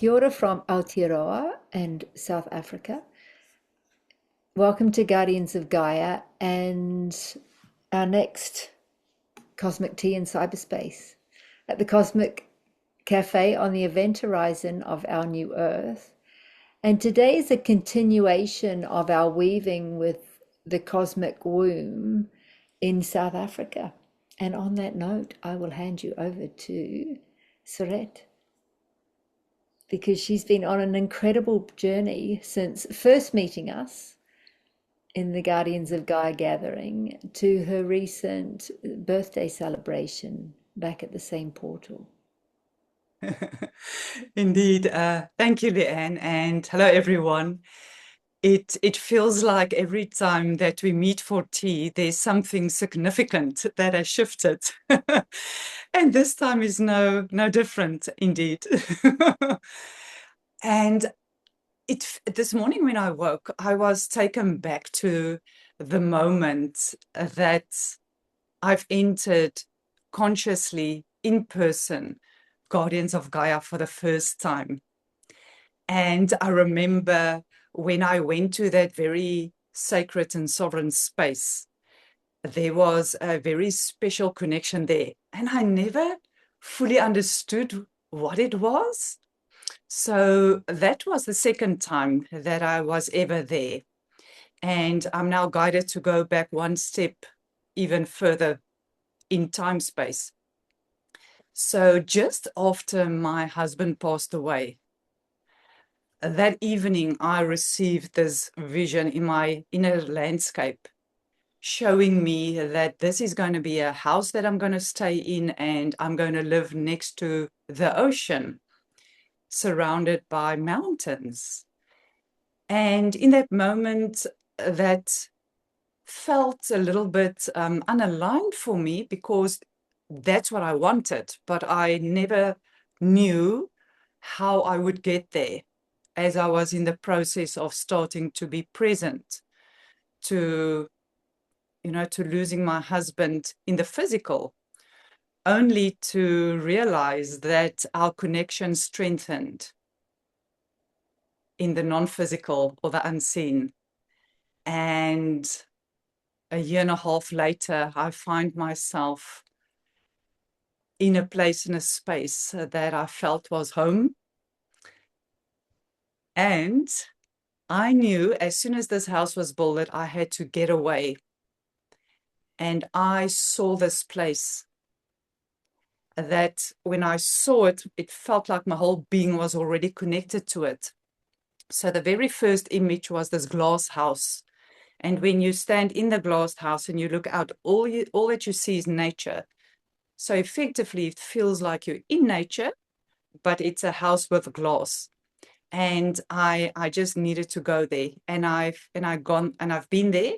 Kia ora from Aotearoa and South Africa. Welcome to Guardians of Gaia and our next Cosmic Tea in Cyberspace at the Cosmic Cafe on the event horizon of our new Earth. And today is a continuation of our weaving with the cosmic womb in South Africa. And on that note, I will hand you over to Suret, because she's been on an incredible journey since first meeting us in the Guardians of Gaia gathering to her recent birthday celebration back at the same portal. Indeed. Thank you, Leanne, and hello, everyone. It feels like every time that we meet for tea, there's something significant that has shifted. And this time is no different, indeed. And this morning when I woke, I was taken back to the moment that I've entered consciously in person Guardians of Gaia for the first time. And I remember when I went to that very sacred and sovereign space, there was a very special connection there. And I never fully understood what it was. So that was the second time that I was ever there. And I'm now guided to go back one step even further in time space. So just after my husband passed away, that evening I received this vision in my inner landscape, showing me that this is going to be a house that I'm going to stay in, and I'm going to live next to the ocean, surrounded by mountains. And in that moment, that felt a little bit unaligned for me, because that's what I wanted, but I never knew how I would get there as I was in the process of starting to be present to, to losing my husband in the physical, only to realize that our connection strengthened in the non-physical or the unseen. And a year and a half later, I find myself in a place, in a space that I felt was home. And I knew as soon as this house was built that I had to get away. And I saw this place that when I saw it, it felt like my whole being was already connected to it. So the very first image was this glass house. And when you stand in the glass house and you look out, all that you see is nature. So effectively, it feels like you're in nature, but it's a house with glass. And I just needed to go there. And I've been there,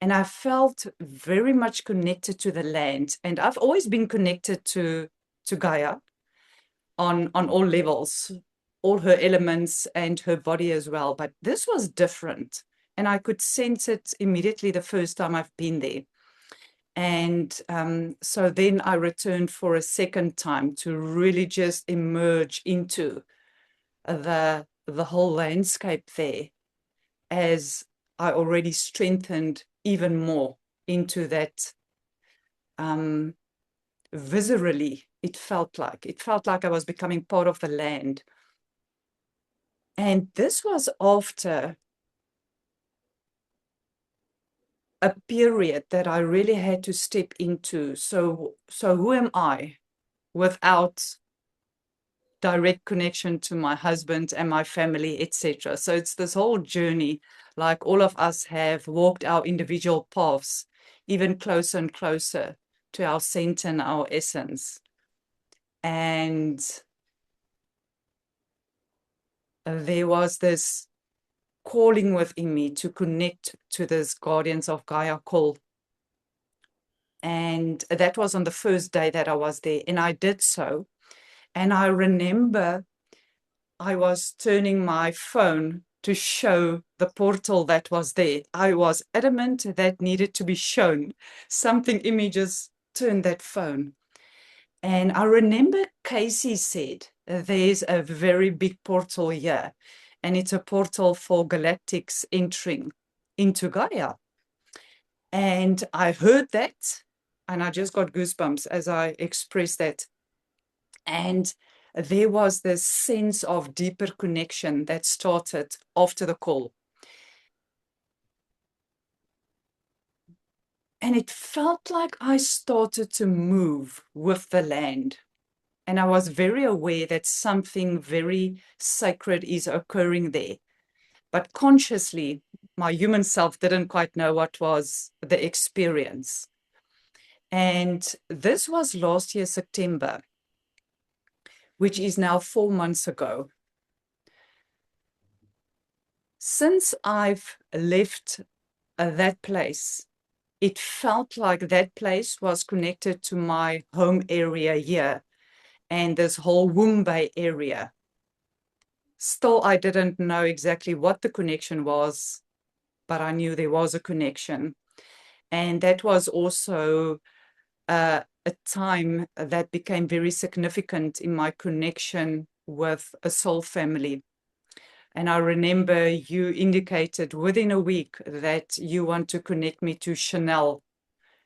and I felt very much connected to the land. And I've always been connected to Gaia on all levels, all her elements and her body as well. But this was different. And I could sense it immediately the first time I've been there. And so then I returned for a second time to really just emerge into the whole landscape there, as I already strengthened even more into that. Viscerally, it felt like I was becoming part of the land. And this was after a period that I really had to step into. So who am I without direct connection to my husband and my family, etc. So it's this whole journey, like all of us have walked our individual paths, even closer and closer to our center and our essence. And there was this calling within me to connect to this Guardians of Gaia call. And that was on the first day that I was there, and I did so. And I remember I was turning my phone to show the portal that was there. I was adamant that needed to be shown. Something in me just turned that phone. And I remember Casey said, there's a very big portal here, and it's a portal for galactics entering into Gaia. And I heard that, and I just got goosebumps as I expressed that. And there was this sense of deeper connection that started after the call. And it felt like I started to move with the land. And I was very aware that something very sacred is occurring there. But consciously, my human self didn't quite know what was the experience. And this was last year, September, which is now 4 months ago. Since I've left that place, it felt like that place was connected to my home area here and this whole Woomba area. Still, I didn't know exactly what the connection was, but I knew there was a connection. And that was also a time that became very significant in my connection with a soul family. And I remember you indicated within a week that you want to connect me to Chanel,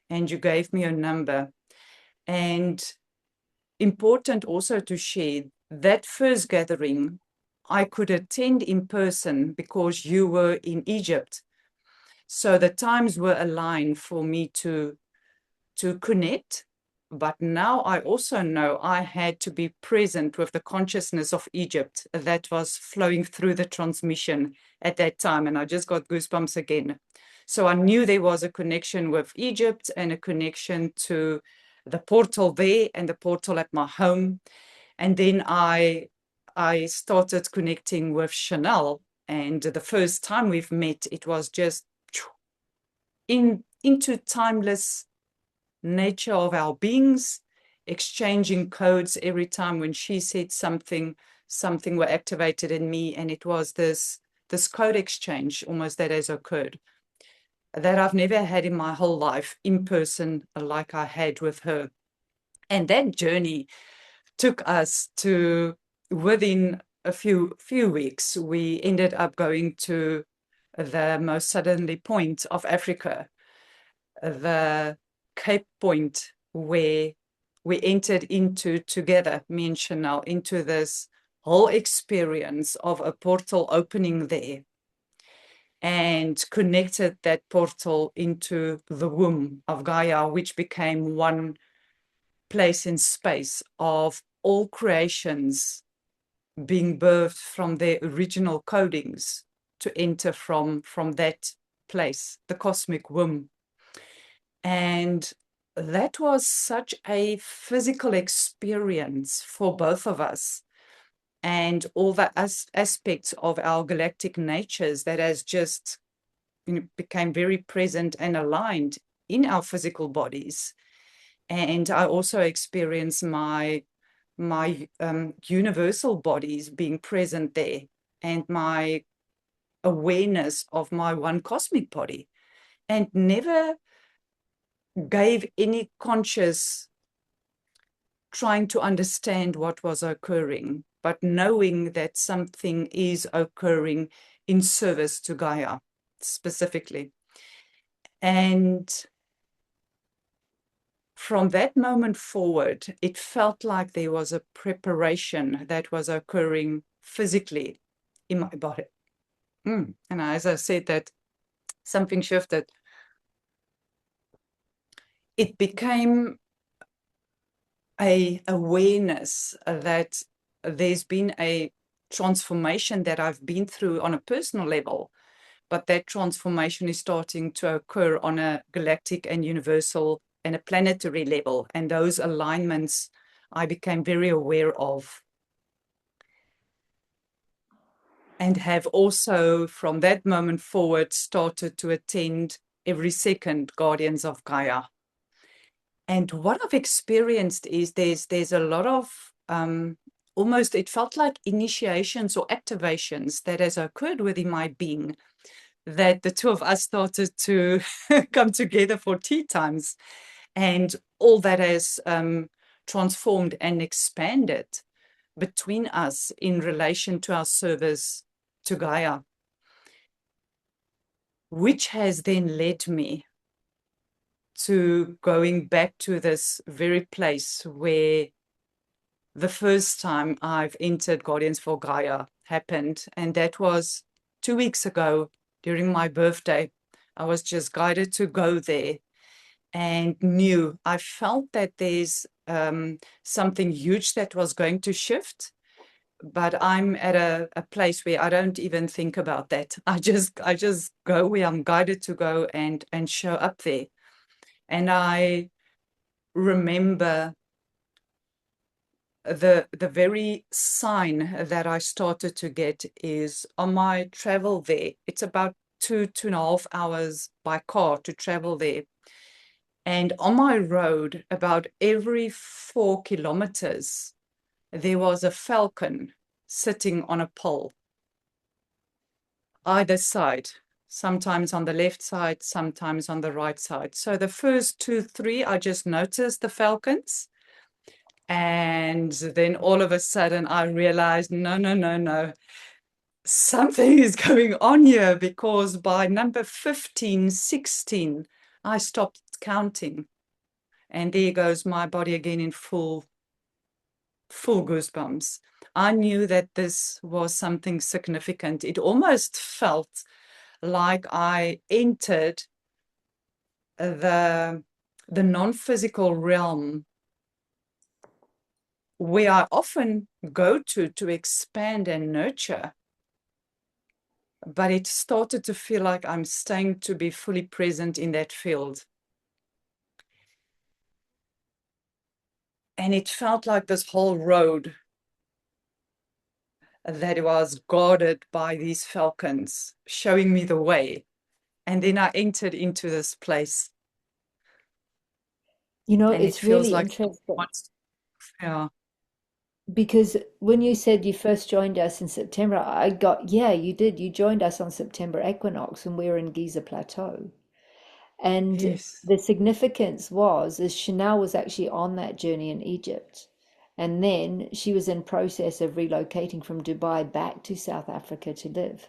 and you gave me a number. And important also to share that first gathering I could attend in person because you were in Egypt. So the times were aligned for me to connect. But now I also know I had to be present with the consciousness of Egypt that was flowing through the transmission at that time. And I just got goosebumps again. So I knew there was a connection with Egypt and a connection to the portal there and the portal at my home. And then I started connecting with Chanel. And the first time we've met, it was just into timeless nature of our beings, exchanging codes every time when she said something were activated in me. And it was this code exchange almost that has occurred that I've never had in my whole life in person like I had with her. And that journey took us to, within a few weeks, we ended up going to the most southerly point of Africa, the Cape Point, where we entered into together, me and Chanel, into this whole experience of a portal opening there, and connected that portal into the womb of Gaia, which became one place in space of all creations being birthed from their original codings to enter from that place, the cosmic womb. And that was such a physical experience for both of us, and all the aspects of our galactic natures that has just became very present and aligned in our physical bodies. And I also experienced my universal bodies being present there, and my awareness of my one cosmic body, and never gave any conscious trying to understand what was occurring, but knowing that something is occurring in service to Gaia specifically. And from that moment forward, it felt like there was a preparation that was occurring physically in my body. And as I said, that something shifted. It became a awareness that there's been a transformation that I've been through on a personal level, but that transformation is starting to occur on a galactic and universal and a planetary level. And those alignments I became very aware of, and have also from that moment forward started to attend every second Guardians of Gaia. And what I've experienced is there's a lot of almost, it felt like initiations or activations that has occurred within my being, that the two of us started to come together for tea times, and all that has transformed and expanded. between us in relation to our service to Gaia, which has then led me to going back to this very place where the first time I've entered Guardians for Gaia happened. And that was 2 weeks ago during my birthday. I was just guided to go there and knew, I felt that there's something huge that was going to shift. But I'm at a place where I don't even think about that. I just go where I'm guided to go and show up there. And I remember the very sign that I started to get is on my travel there. It's about 2.5 hours by car to travel there. And on my road, about every 4 kilometers, there was a falcon sitting on a pole, either side, sometimes on the left side, sometimes on the right side. So the first 2, 3, I just noticed the falcons. And then all of a sudden I realized, no, no, no, no. Something is going on here, because by number 15, 16, I stopped counting. And there goes my body again in full goosebumps. I knew that this was something significant. It almost felt like I entered the non-physical realm where I often go to expand and nurture. But it started to feel like I'm staying to be fully present in that field. And it felt like this whole road that was guarded by these falcons, showing me the way. And then I entered into this place. You know, And it it's feels really like, interesting yeah, because when you said you first joined us in September, I got, yeah, you did. You joined us on September equinox when we were in Giza Plateau. And yes. the significance was, is Chanel was actually on that journey in Egypt. And then she was in process of relocating from Dubai back to South Africa to live.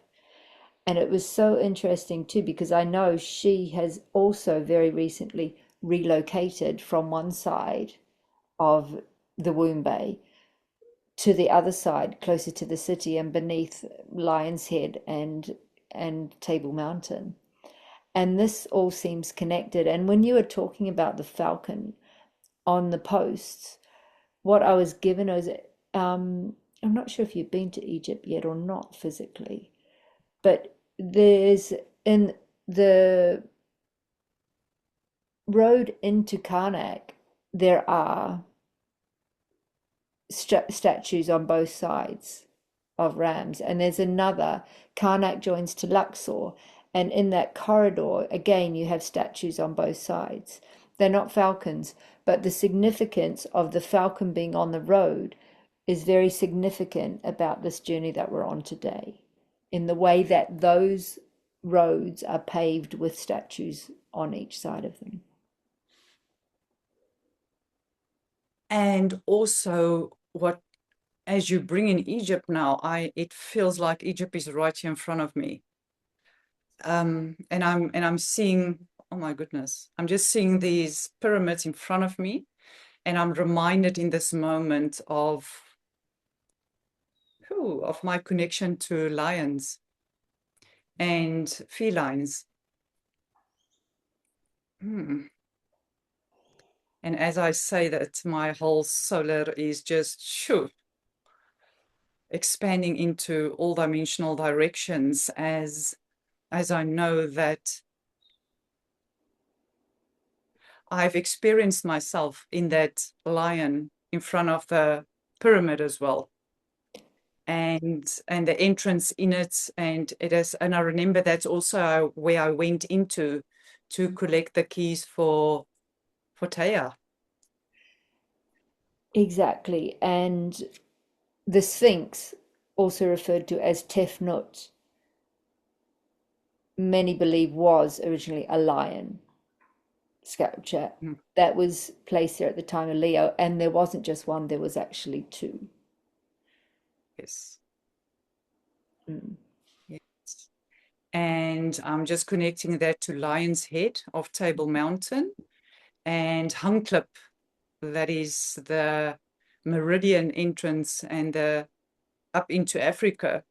And it was so interesting too, because I know she has also very recently relocated from one side of the Womb Bay to the other side, closer to the city and beneath Lion's Head and Table Mountain. And this all seems connected. And when you were talking about the falcon on the posts, what I was given was, I'm not sure if you've been to Egypt yet or not physically, but there's in the road into Karnak, there are statues on both sides of rams, and there's another. Karnak joins to Luxor, and in that corridor again you have statues on both sides. They're not falcons, but the significance of the falcon being on the road is very significant about this journey that we're on today, in the way that those roads are paved with statues on each side of them. And also what, as you bring in Egypt now, it feels like Egypt is right here in front of me. And I'm seeing, oh my goodness, I'm just seeing these pyramids in front of me, and I'm reminded in this moment of my connection to lions and felines. And as I say that, my whole solar is just expanding into all dimensional directions as I know that I've experienced myself in that lion in front of the pyramid as well. And the entrance in it, and it is, and I remember that's also where I went into to collect the keys for Taya. Exactly. And the Sphinx, also referred to as Tefnut, many believe was originally a lion sculpture Mm. that was placed there at the time of Leo. And there wasn't just one, there was actually two. Yes. Mm. Yes. And I'm just connecting that to Lion's Head of Table Mountain and Hunklip, that is the meridian entrance and the up into Africa.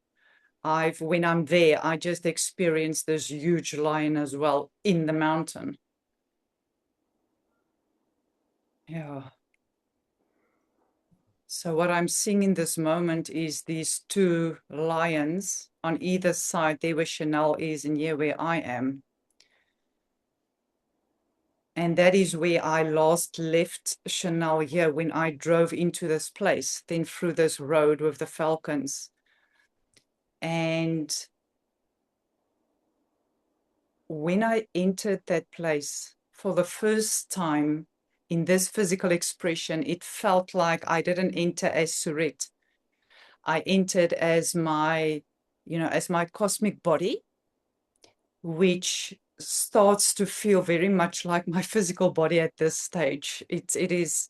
When I'm there, I just experience this huge lion as well in the mountain. Yeah. So what I'm seeing in this moment is these two lions on either side, there where Chanel is and here where I am. And that is where I last left Chanel here when I drove into this place, then through this road with the Falcons. And when I entered that place for the first time in this physical expression, it felt like I didn't enter as Suret. I entered as my, as my cosmic body, which starts to feel very much like my physical body at this stage. It is,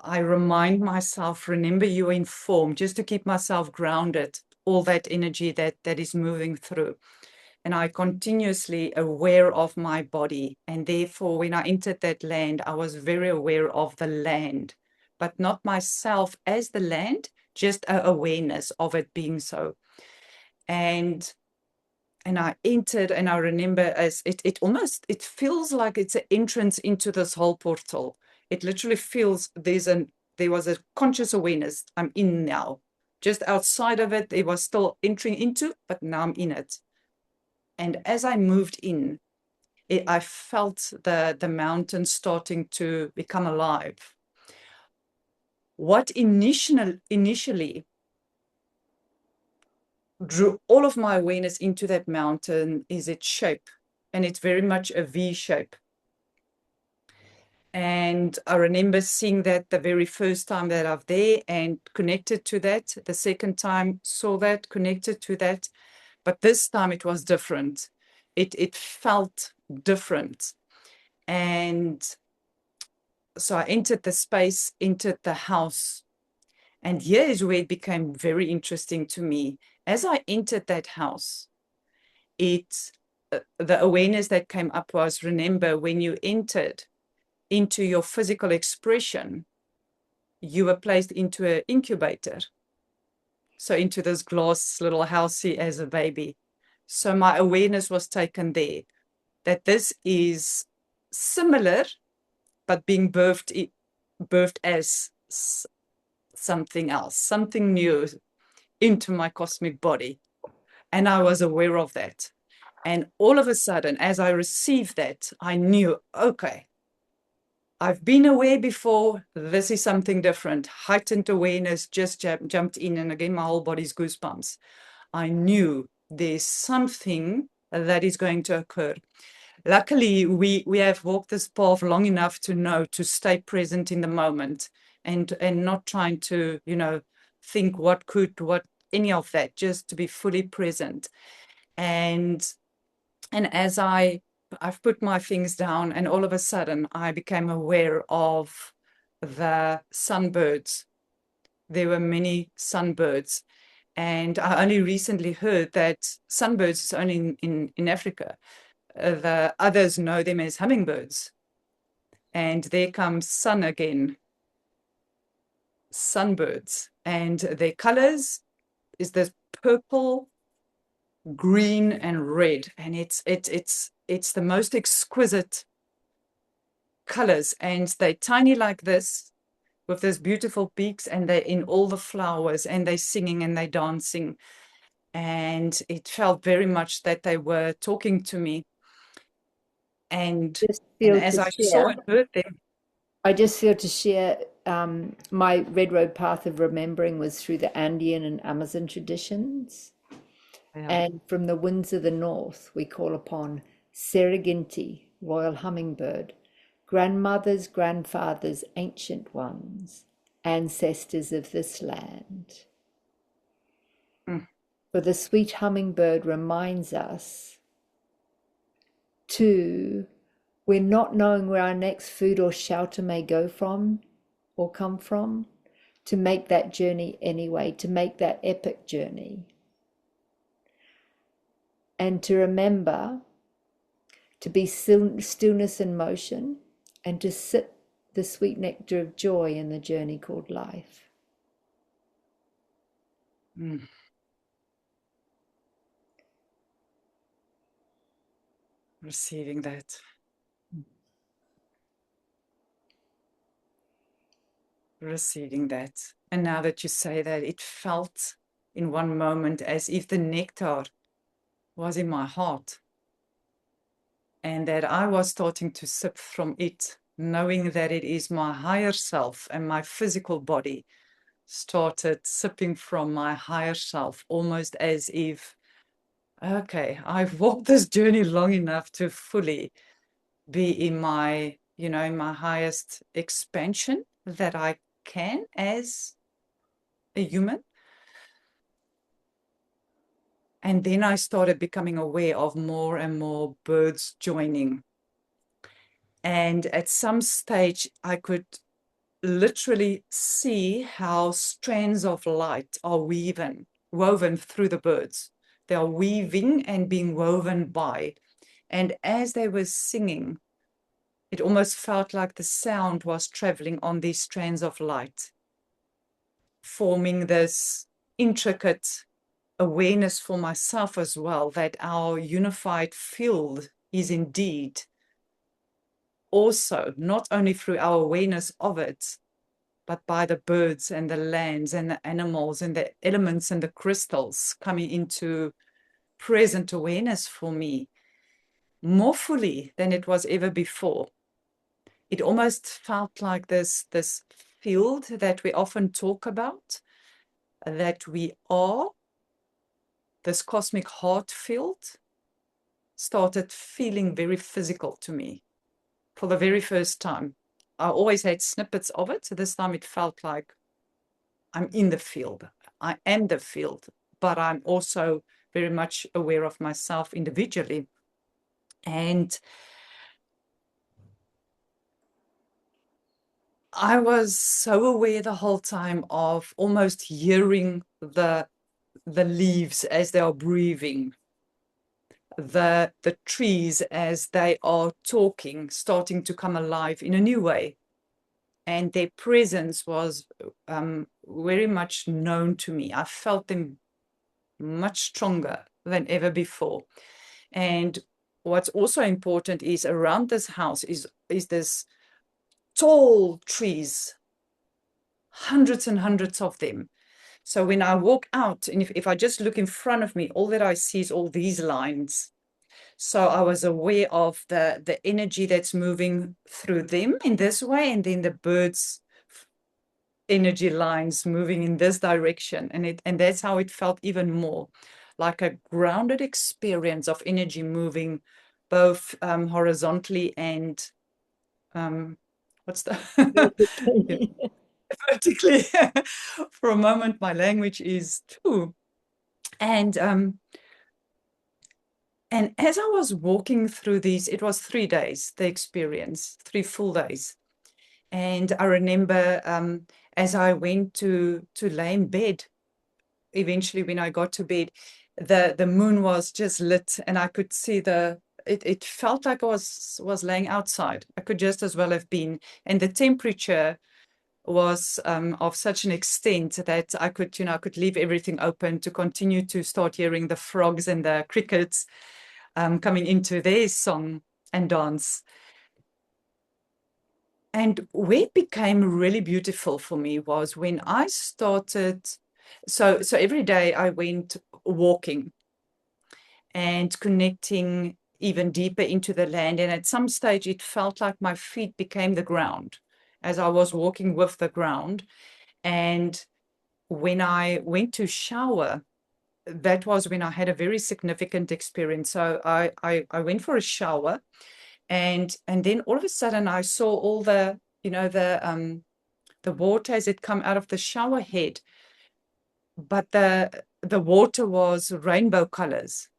I remind myself, remember you are in form, just to keep myself grounded, all that energy that is moving through. And I continuously aware of my body. And therefore, when I entered that land, I was very aware of the land, but not myself as the land, just an awareness of it being so. And I entered, and I remember as it almost, it feels like it's an entrance into this whole portal. It literally feels there was a conscious awareness. I'm in now. Just outside of it, it was still entering into, but now I'm in it. And as I moved in, I felt the mountain starting to become alive. What initially drew all of my awareness into that mountain is its shape, and it's very much a V shape. And I remember seeing that the very first time that I'm there and connected to that. The second time saw that, connected to that. But this time it was different. It felt different. And so I entered the space, entered the house. And here is where it became very interesting to me. As I entered that house, the awareness that came up was, remember, when you entered into your physical expression, you were placed into an incubator. So into this glass little housey as a baby. So my awareness was taken there, that this is similar, but being birthed as something else, something new into my cosmic body. And I was aware of that. And all of a sudden, as I received that, I knew, okay, I've been aware before. This is something different. Heightened awareness just jumped in. And again, my whole body's goosebumps. I knew there's something that is going to occur. Luckily, we have walked this path long enough to know to stay present in the moment and not trying to, think what any of that, just to be fully present. And as I've put my things down, and all of a sudden I became aware of the sunbirds. There were many sunbirds. And I only recently heard that sunbirds is only in Africa. The others know them as hummingbirds. And there comes sun again, sunbirds. And their colors is this purple, green, and red. And it's the most exquisite colors. And they're tiny like this, with those beautiful beaks, and they're in all the flowers, and they're singing and they're dancing. And it felt very much that they were talking to me. And Just feel as to I saw share. and heard them, I just feel to share. My Red Road path of remembering was through the Andean and Amazon traditions. yeah, And from the winds of the north, we call upon Seraginti, royal hummingbird, grandmothers, grandfathers, ancient ones, ancestors of this land. mm, For the sweet hummingbird reminds us to, we're not knowing where our next food or shelter may go from or come from, to make that journey anyway, to make that epic journey. And to remember to be stillness and motion, and to sip the sweet nectar of joy in the journey called life. Receiving that. Receiving that. And now that you say that, it felt in one moment as if the nectar was in my heart, and that I was starting to sip from it, knowing that it is my higher self, and my physical body started sipping from my higher self, almost as if, okay, I've walked this journey long enough to fully be in my, in my highest expansion that I can as a human. And then I started becoming aware of more and more birds joining. And at some stage, I could literally see how strands of light are woven through the birds. They are weaving and being woven by. And as they were singing, it almost felt like the sound was traveling on these strands of light, forming this intricate awareness for myself as well, that our unified field is indeed also not only through our awareness of it, but by the birds and the lands and the animals and the elements and the crystals coming into present awareness for me more fully than it was ever before. It almost felt like this field that we often talk about, that we are, this cosmic heart field, started feeling very physical to me for the very first time. I always had snippets of it. So this time it felt like I'm in the field. I am the field, but I'm also very much aware of myself individually. And I was so aware the whole time of almost hearing the leaves as they are breathing, the trees as they are talking, starting to come alive in a new way. And their presence was very much known to me. I felt them much stronger than ever before. And what's also important is around this house is this tall trees, hundreds and hundreds of them. So when I walk out, and if I just look in front of me, all that I see is all these lines. So I was aware of the energy that's moving through them in this way, and then the birds' energy lines moving in this direction. And that's how it felt even more like a grounded experience of energy moving both horizontally and what's the vertically. For a moment, my language is too. And as I was walking through these, it was 3 days, the experience, 3 full days. And I remember as I went to lay in bed, eventually when I got to bed, the moon was just lit, and I could see it felt like I was laying outside. I could just as well have been. And the temperature was of such an extent that I could leave everything open to continue to start hearing the frogs and the crickets coming into their song and dance. And where it became really beautiful for me was when I started, so every day I went walking and connecting even deeper into the land. And at some stage, it felt like my feet became the ground as I was walking with the ground. And when I went to shower, that was when I had a very significant experience. So I went for a shower, and then all of a sudden I saw all the water as it come out of the shower head, but the water was rainbow colors.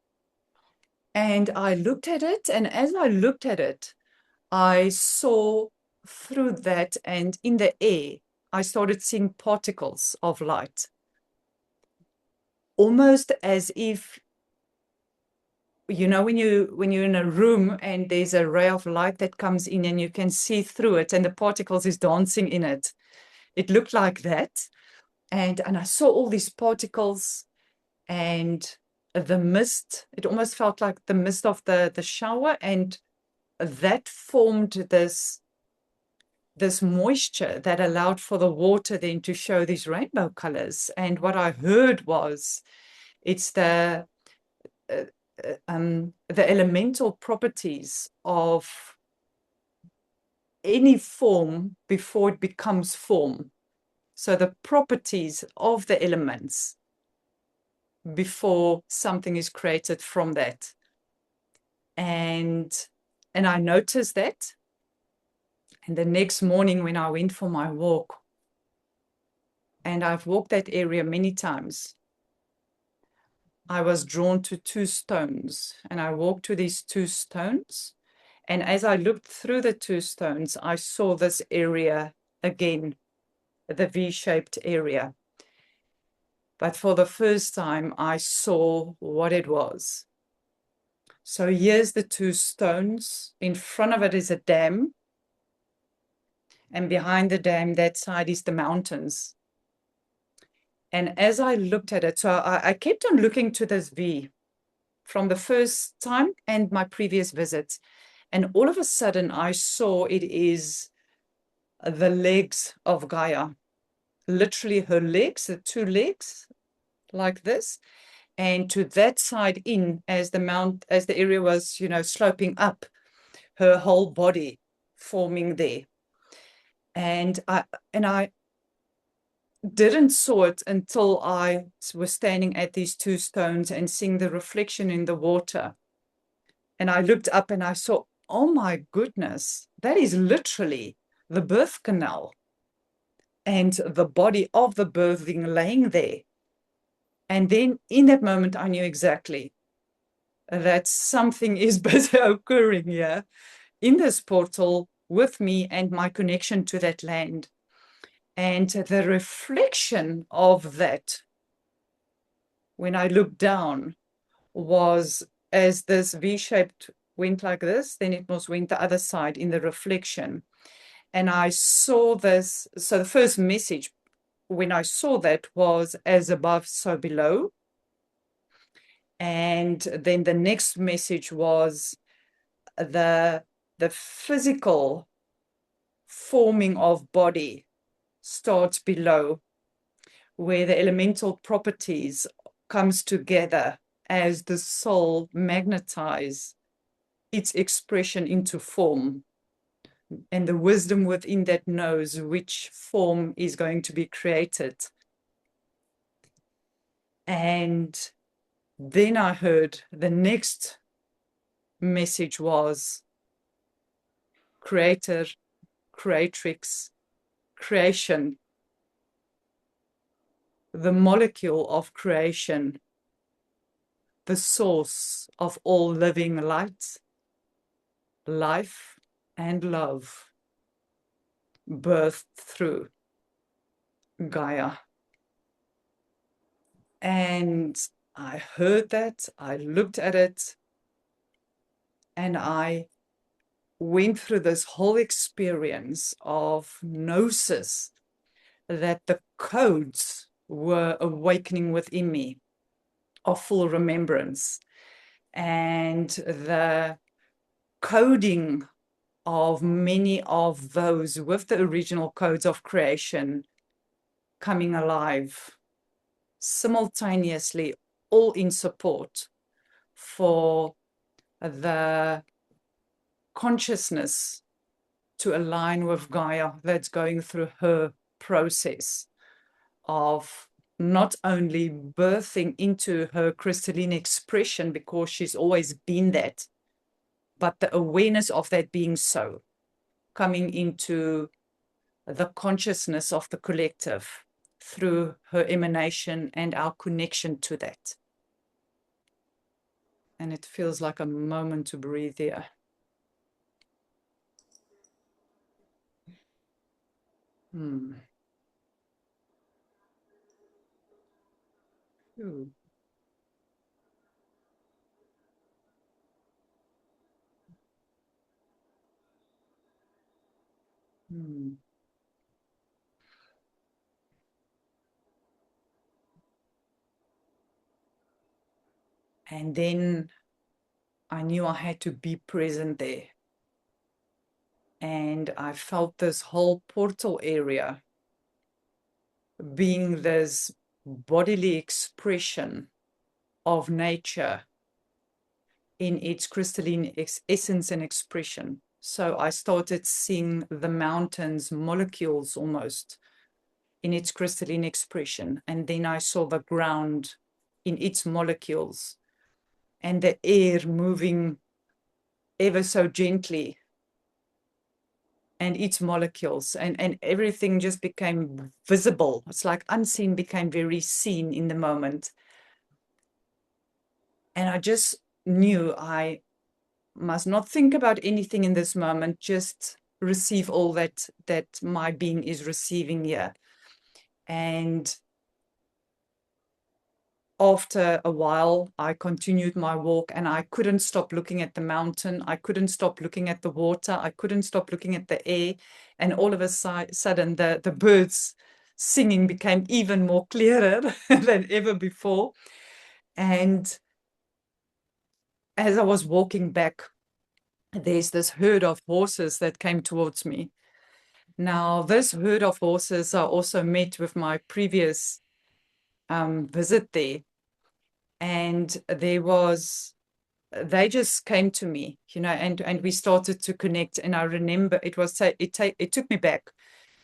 And I looked at it, and as I looked at it, I saw through that, and in the air, I started seeing particles of light, almost as if, you know, when you're in a room and there's a ray of light that comes in and you can see through it and the particles is dancing in it. It looked like that. And I saw all these particles and the mist. It almost felt like the mist of the shower, and that formed this moisture that allowed for the water then to show these rainbow colors. And what I heard was, it's the elemental properties of any form before it becomes form. So the properties of the elements before something is created from that. And I noticed that. And the next morning when I went for my walk, and I've walked that area many times, I was drawn to two stones, and I walked to these two stones. And as I looked through the two stones, I saw this area again, the V-shaped area. But for the first time, I saw what it was. So here's the two stones. In front of it is a dam. And behind the dam, that side is the mountains. And as I looked at it, so I kept on looking to this V from the first time and my previous visits. And all of a sudden, I saw it is the legs of Gaia. Literally her legs, the two legs, like this. And to that side in, as the area was, you know, sloping up, her whole body forming there. And I didn't saw it until I was standing at these two stones and seeing the reflection in the water. And I looked up and I saw, oh my goodness, that is literally the birth canal and the body of the birthing laying there. And then in that moment, I knew exactly that something is busy occurring here in this portal with me and my connection to that land. And the reflection of that, when I looked down, was as this V-shaped went like this, then it was went the other side in the reflection. And I saw this. So the first message when I saw that was as above, so below. And then the next message was the physical forming of body starts below, where the elemental properties comes together as the soul magnetizes its expression into form. And the wisdom within that knows which form is going to be created. And then I heard the next message was creator, creatrix, creation, the molecule of creation, the source of all living light, life and love, birthed through Gaia. And I heard that, I looked at it, and I went through this whole experience of gnosis, that the codes were awakening within me of full remembrance, and the coding of many of those with the original codes of creation coming alive simultaneously, all in support for the consciousness to align with Gaia that's going through her process of not only birthing into her crystalline expression, because she's always been that, but the awareness of that being so, coming into the consciousness of the collective through her emanation and our connection to that. And it feels like a moment to breathe here. Ooh. Hmm. And then I knew I had to be present there. And I felt this whole portal area being this bodily expression of nature in its crystalline essence and expression. So I started seeing the mountains, molecules almost, in its crystalline expression. And then I saw the ground in its molecules and the air moving ever so gently and its molecules, and everything just became visible. It's like unseen became very seen in the moment. And I just knew I must not think about anything in this moment, just receive all that my being is receiving here. And after a while, I continued my walk and I couldn't stop looking at the mountain. I couldn't stop looking at the water. I couldn't stop looking at the air. And all of a sudden, the birds singing became even more clearer than ever before. And as I was walking back, there's this herd of horses that came towards me. Now, this herd of horses I also met with my previous visit there. And they just came to me, and we started to connect. And I remember it took me back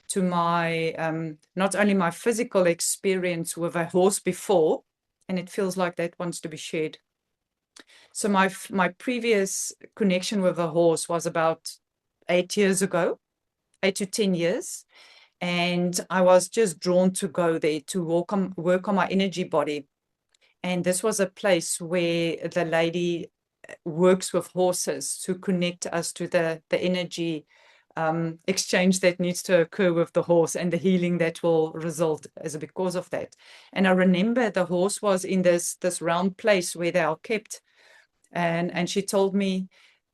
to my not only my physical experience with a horse before, and it feels like that wants to be shared. So my previous connection with a horse was about 8 years ago, 8 to 10 years. And I was just drawn to go there to work on my energy body. And this was a place where the lady works with horses to connect us to the energy exchange that needs to occur with the horse and the healing that will result as a because of that. And I remember the horse was in this round place where they are kept. And she told me,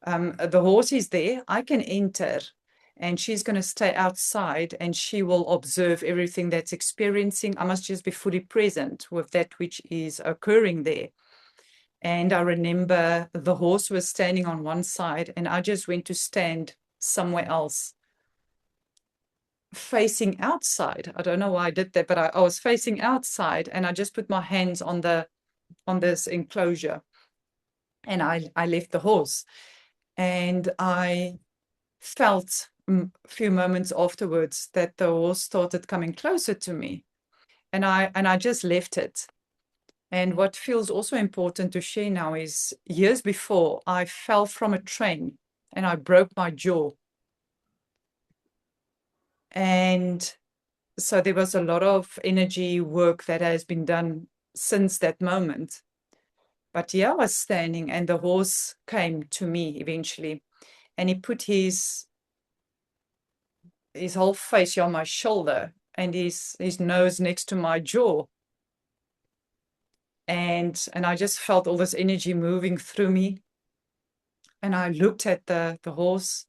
the horse is there, I can enter, and she's going to stay outside and she will observe everything that's experiencing. I must just be fully present with that which is occurring there. And I remember the horse was standing on one side and I just went to stand somewhere else, facing outside. I don't know why I did that, but I was facing outside and I just put my hands on this enclosure and I left the horse. And I felt a few moments afterwards that the horse started coming closer to me, and I just left it. And what feels also important to share now is years before I fell from a train and I broke my jaw. And so there was a lot of energy work that has been done since that moment. But yeah, I was standing and the horse came to me eventually, and he put his whole face on my shoulder and his nose next to my jaw. And I just felt all this energy moving through me. And I looked at the horse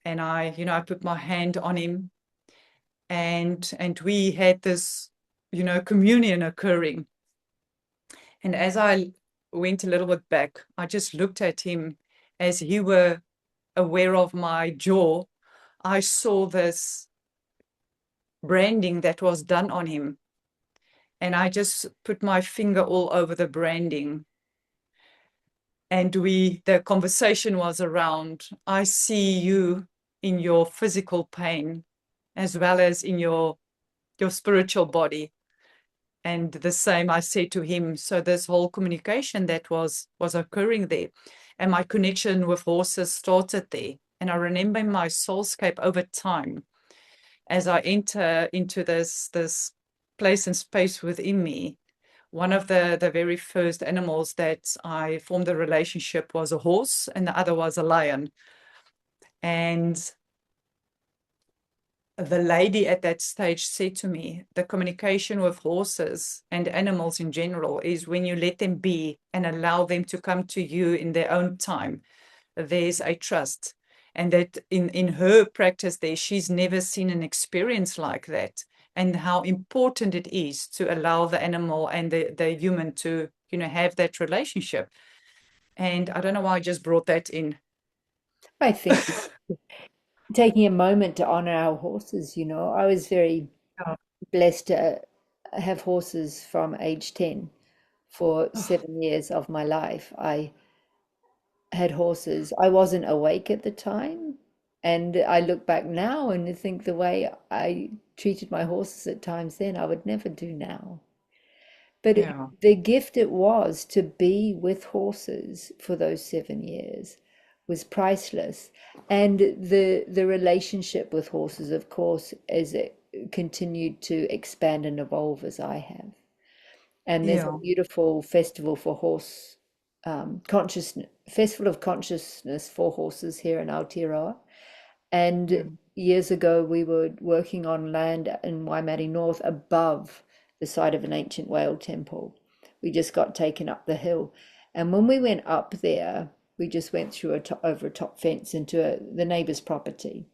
and I put my hand on him, and we had this, communion occurring. And as I went a little bit back, I just looked at him as he were aware of my jaw. I saw this branding that was done on him. And I just put my finger all over the branding. And the conversation was around, I see you in your physical pain as well as in your spiritual body. And the same I said to him. So this whole communication that was occurring there, and my connection with horses started there. And I remember in my soulscape over time, as I enter into this place and space within me, one of the very first animals that I formed a relationship was a horse, and the other was a lion. And the lady at that stage said to me, the communication with horses and animals in general is when you let them be and allow them to come to you in their own time, there's a trust. And that in her practice there, she's never seen an experience like that, and how important it is to allow the animal and the human to, have that relationship. And I don't know why I just brought that in. I think taking a moment to honor our horses, I was very Yeah. blessed to have horses from age 10 for Oh, 7 years of my life. I had horses. I wasn't awake at the time. And I look back now and think the way I treated my horses at times then, I would never do now. But yeah, the gift it was to be with horses for those 7 years was priceless. And the relationship with horses, of course, as it continued to expand and evolve as I have. And there's a yeah, beautiful festival for horse consciousness, festival of consciousness for horses here in Aotearoa. yeah, And years ago, we were working on land in Waimate North above the site of an ancient whale temple. We just got taken up the hill. And when we went up there, we just went through over a top fence into the neighbor's property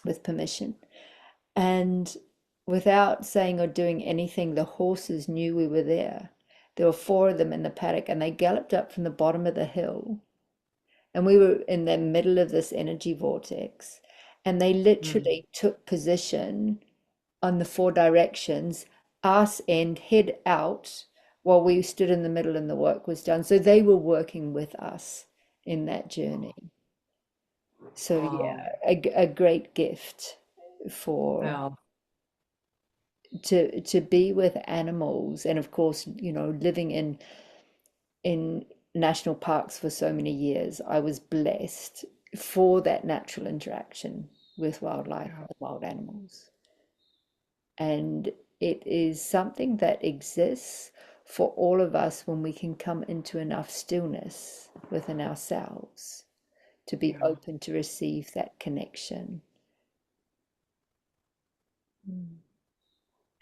with permission. And without saying or doing anything, the horses knew we were there. There were four of them in the paddock, and they galloped up from the bottom of the hill. And we were in the middle of this energy vortex. And they mm, literally took position on the four directions, us and head out, while we stood in the middle and the work was done. So they were working with us in that journey. So wow, yeah, a great gift for yeah, to be with animals, and of course, living in national parks for so many years, I was blessed for that natural interaction with wildlife yeah, and wild animals. And it is something that exists for all of us when we can come into enough stillness within ourselves to be yeah. open to receive that connection. Mm.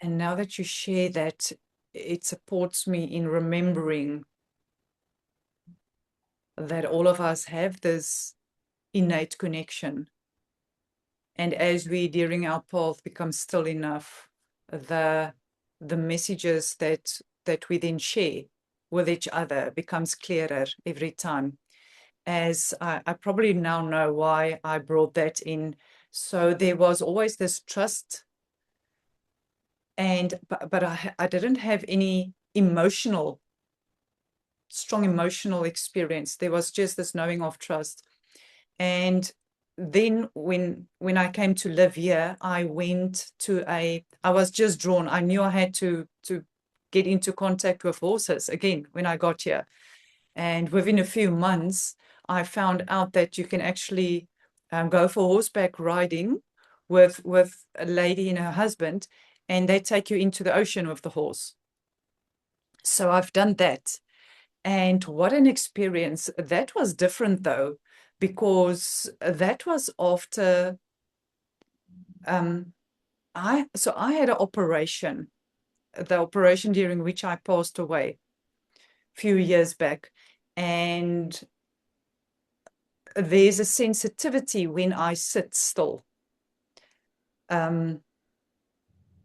And now that you share that, it supports me in remembering that all of us have this innate connection. And as we, during our path, become still enough, the the messages that we then share with each other becomes clearer every time. As I probably now know why I brought that in. So there was always this trust, and but I didn't have any strong emotional experience. There was just this knowing of trust. And then when I came to live here, I was just drawn. I knew I had to get into contact with horses again when I got here. And within a few months, I found out that you can actually go for horseback riding with a lady and her husband, and they take you into the ocean with the horse. So I've done that. And what an experience. That was different though, because that was after um I had an operation, the operation during which I passed away a few years back. And there's a sensitivity when I sit still. Um,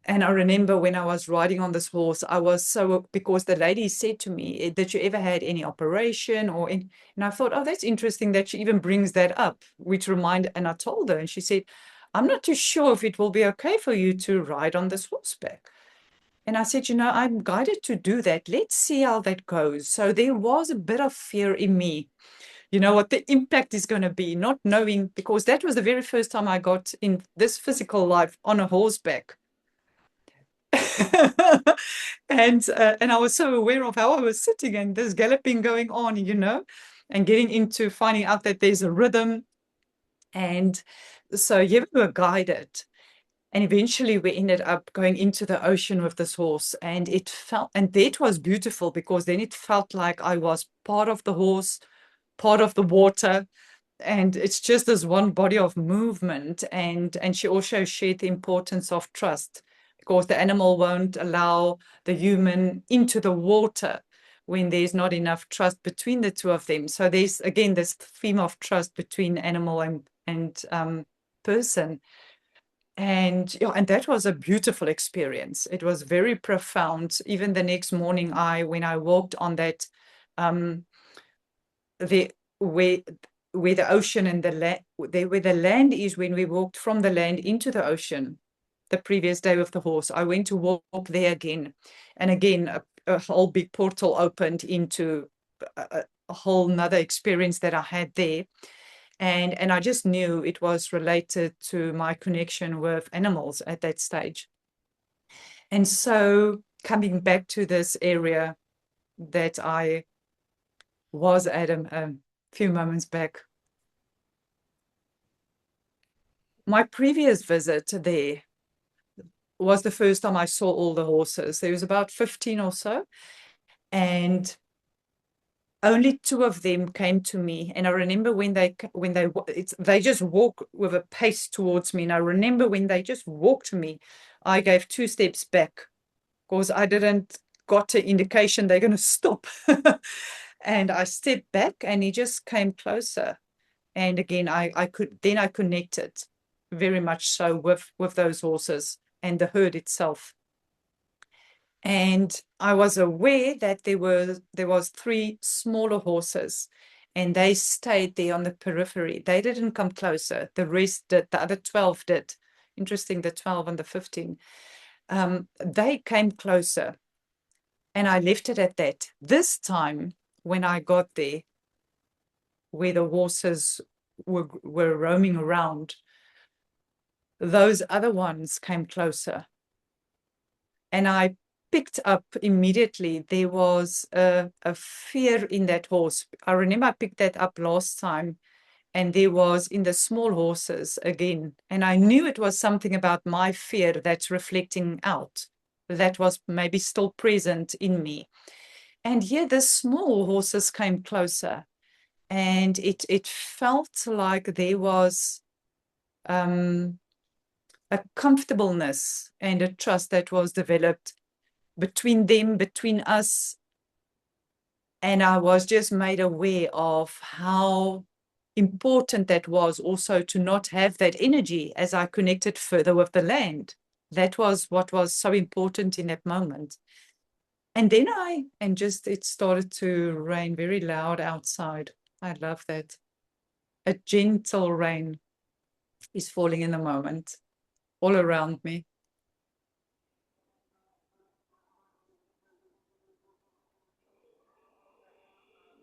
And I remember when I was riding on this horse, I was so, because the lady said to me, "Did you ever had any operation or in?" And I thought, oh, that's interesting that she even brings that up, which and I told her, and she said, "I'm not too sure if it will be okay for you to ride on this horseback." And I said, I'm guided to do that. Let's see how that goes. So there was a bit of fear in me, what the impact is going to be, not knowing, because that was the very first time I got in this physical life on a horseback. And I was so aware of how I was sitting and this galloping going on, and getting into finding out that there's a rhythm. And so yeah, we were guided. And eventually we ended up going into the ocean with this horse. And that was beautiful because then it felt like I was part of the horse, part of the water. and it's just this one body of movement. And she also shared the importance of trust, because the animal won't allow the human into the water when there's not enough trust between the two of them. So there's again this theme of trust between animal and person. And yeah, and that was a beautiful experience. It was very profound. Even the next morning, when I walked on that, the where the ocean and the land, where the land is, when we walked from the land into the ocean, the previous day with the horse, I went to walk there again, and again a whole big portal opened into a whole nother experience that I had there. And I just knew it was related to my connection with animals at that stage. And so coming back to this area that I was at a few moments back, my previous visit there was the first time I saw all the horses. There was about 15 or so, and only 2 of them came to me. And I remember when they just walk with a pace towards me. And I remember when they just walked to me, I gave 2 steps back because I didn't got an indication they're going to stop. And I stepped back, and he just came closer. And again, I connected very much so with those horses and the herd itself. And I was aware that there was 3 smaller horses, and they stayed there on the periphery. They didn't come closer. The rest did. The other 12 did. Interesting, the 12 and the 15. They came closer, and I left it at that. This time, when I got there, where the horses were roaming around, those other ones came closer. And I picked up immediately, there was a fear in that horse. I remember I picked that up last time, and there was in the small horses again. And I knew it was something about my fear that's reflecting out, that was maybe still present in me. And here the small horses came closer, and it felt like there was a comfortableness and a trust that was developed between them, between us. And I was just made aware of how important that was also, to not have that energy as I connected further with the land. That was what was so important in that moment. And then it started to rain very loud outside. I love that. A gentle rain is falling in the moment all around me.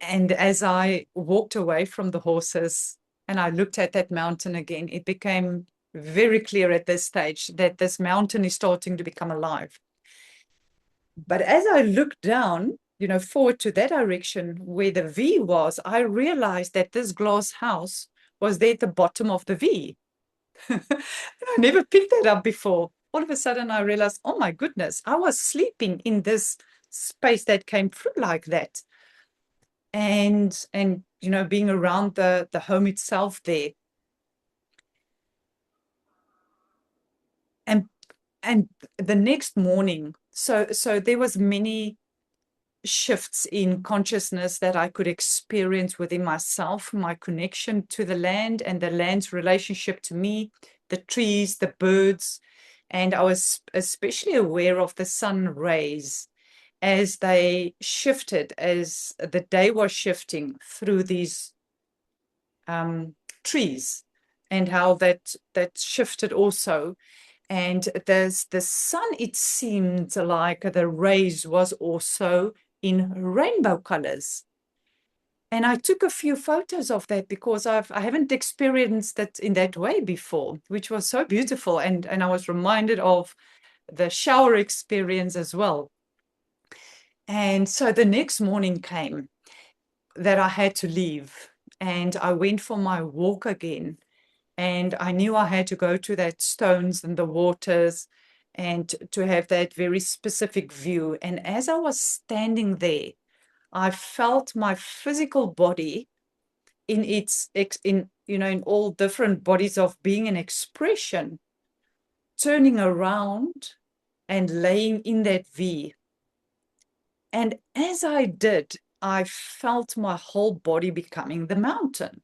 And as I walked away from the horses and I looked at that mountain again, it became very clear at this stage that this mountain is starting to become alive. But as I looked down, forward to that direction where the V was, I realized that this glass house was there at the bottom of the V. I never picked that up before. All of a sudden, I realized, oh my goodness, I was sleeping in this space that came through like that. And being around the home itself there. And the next morning, so there was many shifts in consciousness that I could experience within myself, my connection to the land and the land's relationship to me, the trees, the birds. And I was especially aware of the sun rays as they shifted, as the day was shifting through these trees, and how that shifted also. And the sun, it seemed like the rays was also in rainbow colors. And I took a few photos of that because I haven't experienced it in that way before, which was so beautiful. And I was reminded of the shower experience as well. And so the next morning came that I had to leave, and I went for my walk again. And I knew I had to go to that stones and the waters and to have that very specific view. And as I was standing there, I felt my physical body in its in all different bodies of being and expression, turning around and laying in that V. And as I did, I felt my whole body becoming the mountain.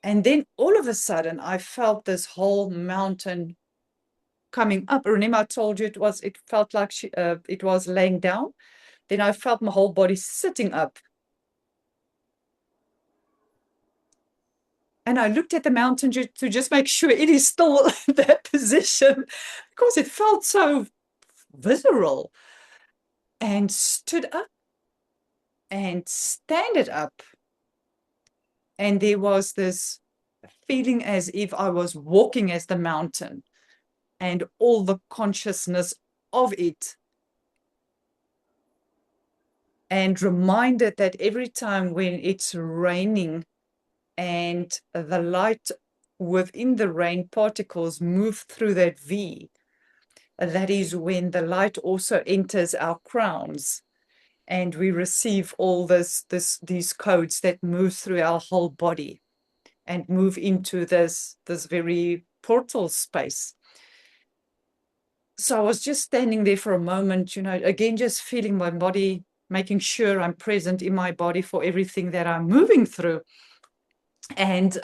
And then all of a sudden, I felt this whole mountain coming up. Remember, I told you it felt like it was laying down. Then I felt my whole body sitting up. And I looked at the mountain to just make sure it is still in that position, because it felt so visceral. And stood up and standed up. And there was this feeling as if I was walking as the mountain and all the consciousness of it. And reminded that every time when it's raining and the light within the rain particles move through that V, that is when the light also enters our crowns, and we receive all these codes that move through our whole body and move into this very portal space. So I was just standing there for a moment, again, just feeling my body, making sure I'm present in my body for everything that I'm moving through. And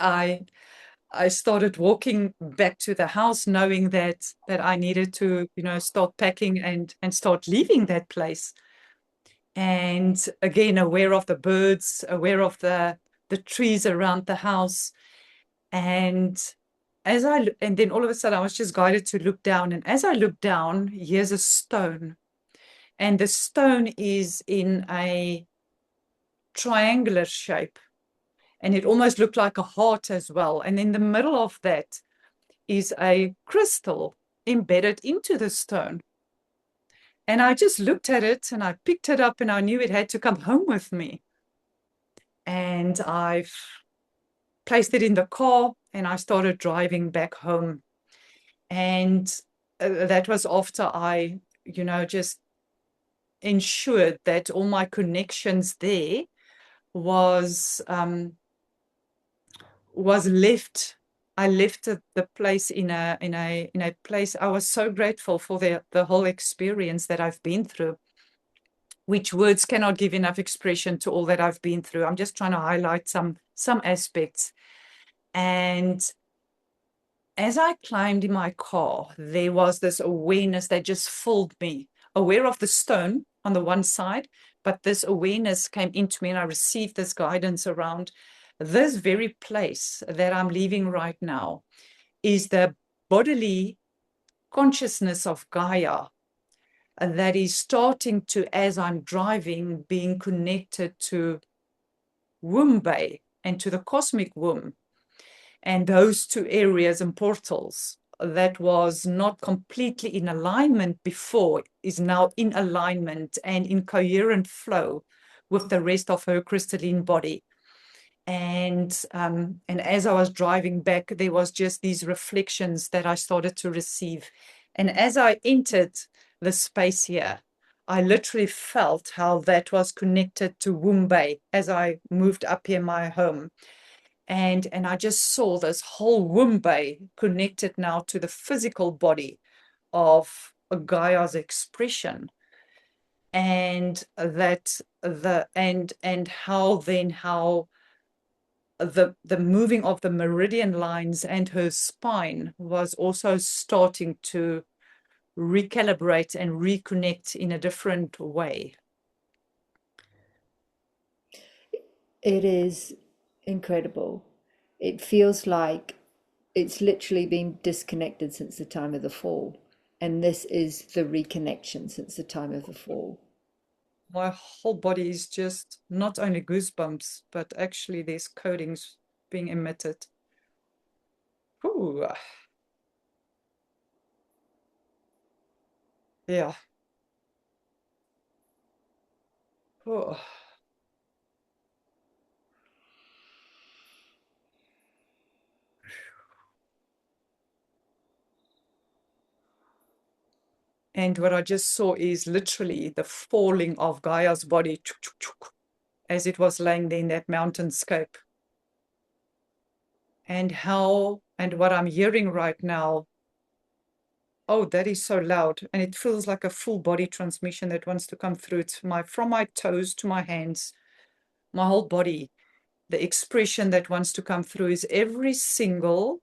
I started walking back to the house, knowing that I needed to, start packing and start leaving that place. And again, aware of the birds, aware of the trees around the house. And then all of a sudden I was just guided to look down. And as I looked down, here's a stone. And the stone is in a triangular shape. And it almost looked like a heart as well. And in the middle of that is a crystal embedded into the stone. And I just looked at it and I picked it up and I knew it had to come home with me. And I've placed it in the car and I started driving back home. And that was after I, just ensured that all my connections there was left. I left the place in a place. I was so grateful for the whole experience that I've been through, which words cannot give enough expression to all that I've been through. I'm just trying to highlight some aspects. And as I climbed in my car, there was this awareness that just filled me, aware of the stone on the one side, but this awareness came into me and I received this guidance around this very place that I'm leaving right now is the bodily consciousness of Gaia that is starting to, as I'm driving, being connected to womb bay and to the cosmic womb. And those two areas and portals that was not completely in alignment before is now in alignment and in coherent flow with the rest of her crystalline body. And as I was driving back, there was just these reflections that I started to receive. And as I entered the space here, I literally felt how that was connected to womb bay as I moved up here my home. And I just saw this whole womb bay connected now to the physical body of Gaia's expression. And that how the moving of the meridian lines and her spine was also starting to recalibrate and reconnect in a different way. It is incredible. It feels like it's literally been disconnected since the time of the fall. And this is the reconnection since the time of the fall. My whole body is just not only goosebumps, but actually there's codings being emitted. Ooh. Yeah. Oh. And what I just saw is literally the falling of Gaia's body as it was laying there in that mountainscape. And what I'm hearing right now, oh, that is so loud. And it feels like a full body transmission that wants to come through. It's from my toes to my hands, my whole body. The expression that wants to come through is every single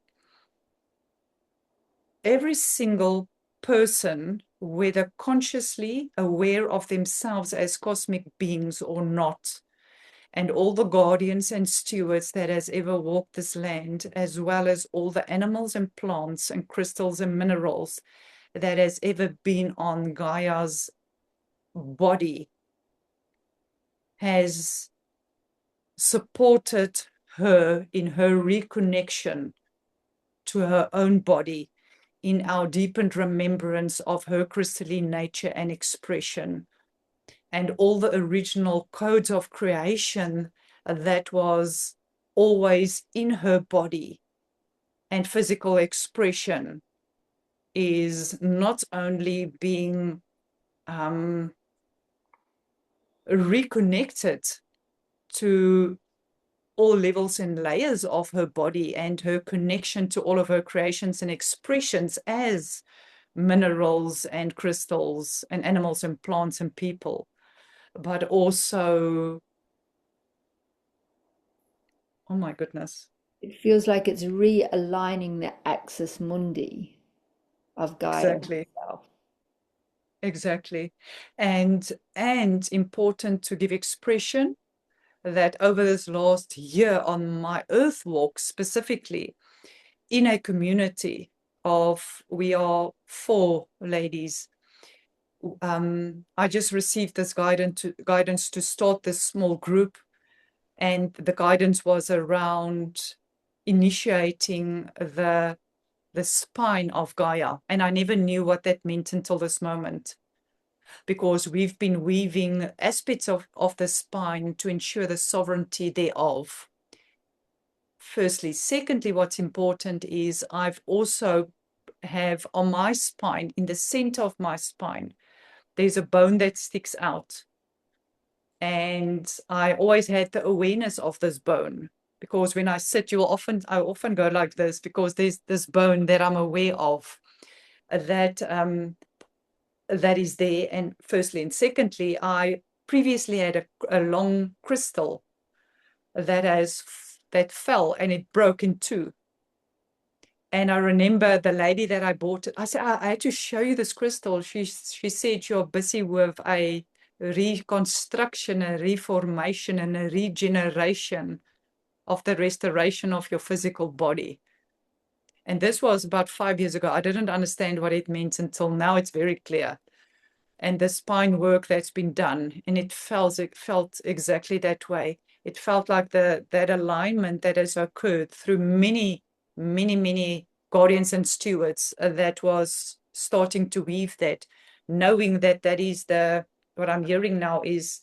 person, whether consciously aware of themselves as cosmic beings or not, and all the guardians and stewards that has ever walked this land, as well as all the animals and plants and crystals and minerals that has ever been on Gaia's body, has supported her in her reconnection to her own body, in our deepened remembrance of her crystalline nature and expression, and all the original codes of creation that was always in her body and physical expression is not only being reconnected to all levels and layers of her body and her connection to all of her creations and expressions as minerals and crystals and animals and plants and people, but also, oh my goodness. It feels like it's realigning the axis mundi of Gaia Exactly. itself. Exactly. And important to give expression that over this last year on my earth walk specifically, in a community of, we are 4 ladies, I just received this guidance to start this small group, and the guidance was around initiating the spine of Gaia, and I never knew what that meant until this moment, because we've been weaving aspects of the spine to ensure the sovereignty thereof. Firstly. Secondly, what's important is I've also have on my spine, in the center of my spine, there's a bone that sticks out. And I always had the awareness of this bone, because when I sit, I often go like this, because there's this bone that I'm aware of that that is there. And firstly, and secondly, I previously had a long crystal that fell and it broke in two. And I remember the lady that I bought it, I said, I had to show you this crystal. She said, you're busy with a reconstruction, a reformation, and a regeneration of the restoration of your physical body. And this was about 5 years ago. I didn't understand what it meant until now. It's very clear. And the spine work that's been done, and it felt exactly that way. It felt like that alignment that has occurred through many, many, many guardians and stewards that was starting to weave that, knowing that that is what I'm hearing now is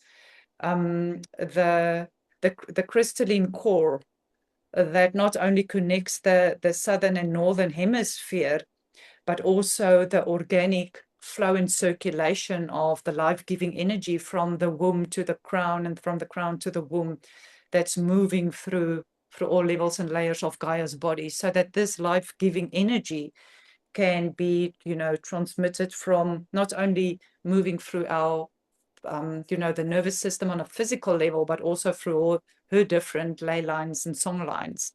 the crystalline core that not only connects the southern and northern hemisphere, but also the organic flow and circulation of the life-giving energy from the womb to the crown, and from the crown to the womb, that's moving through all levels and layers of Gaia's body, so that this life-giving energy can be, transmitted from not only moving through our, the nervous system on a physical level, but also through all her different ley lines and song lines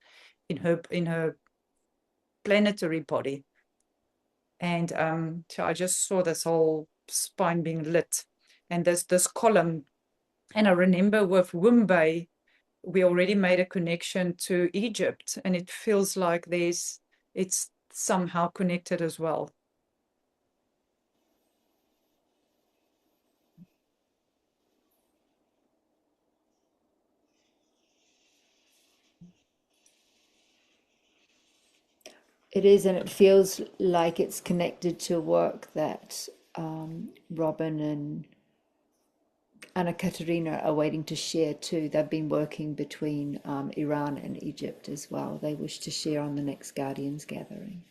in her planetary body. And so I just saw this whole spine being lit, and there's this column. And I remember with Mundi, we already made a connection to Egypt, and it feels like it's somehow connected as well. It is, and it feels like it's connected to work that Robin and Anna Katerina are waiting to share too. They've been working between Iran and Egypt as well. They wish to share on the next Guardians gathering.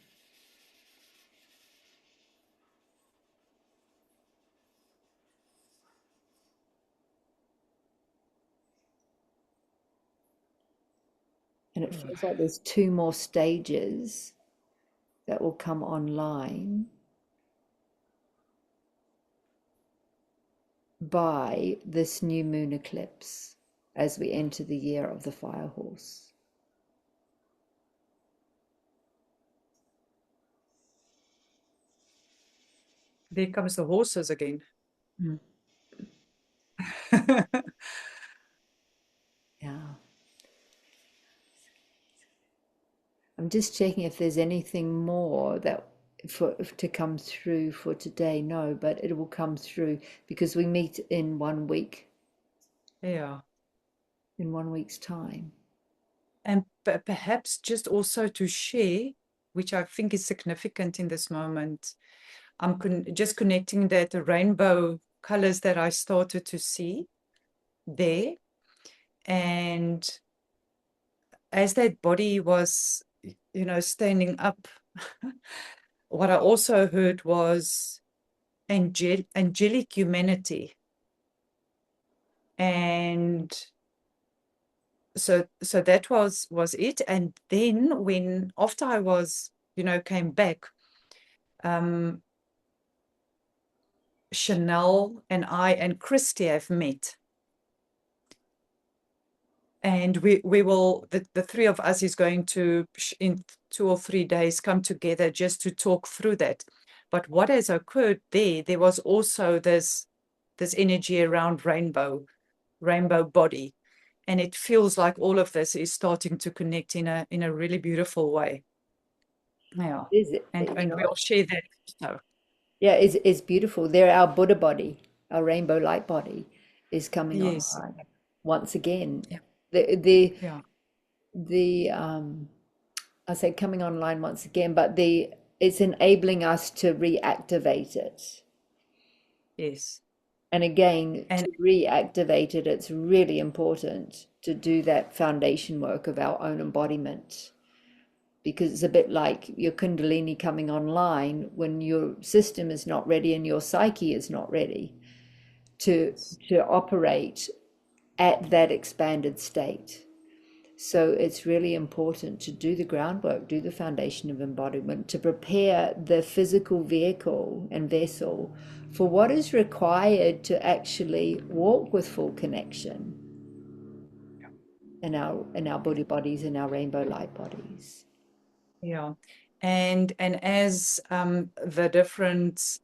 And it feels like there's two more stages that will come online by this new moon eclipse as we enter the year of the fire horse. There comes the horses again. Mm. Yeah. I'm just checking if there's anything more that to come through for today. No, but it will come through because we meet in 1 week, Yeah. in 1 week's time. And perhaps just also to share, which I think is significant in this moment, I'm just connecting that the rainbow colors that I started to see there. And as that body was, standing up, what I also heard was angelic humanity. And so that was it. And then when after I was, came back, Chanel and I and Christy have met. And we will, the three of us is going to, in 2 or 3 days, come together just to talk through that. But what has occurred there was also this energy around rainbow body. And it feels like all of this is starting to connect in a really beautiful way. Yeah. Is it, And we'll share that. So. yeah, it's beautiful. There, our Buddha body, our rainbow light body, is coming Yes. online once again. Yeah. The Yeah. I say coming online once again, but it's enabling us to reactivate it. Yes. And again, And to reactivate it, it's really important to do that foundation work of our own embodiment. Because it's a bit like your Kundalini coming online when your system is not ready and your psyche is not ready to operate at that expanded state. So it's really important to do the groundwork, do the foundation of embodiment, to prepare the physical vehicle and vessel for what is required to actually walk with full connection in our Buddha bodies, in our rainbow light bodies. yeah. And as the different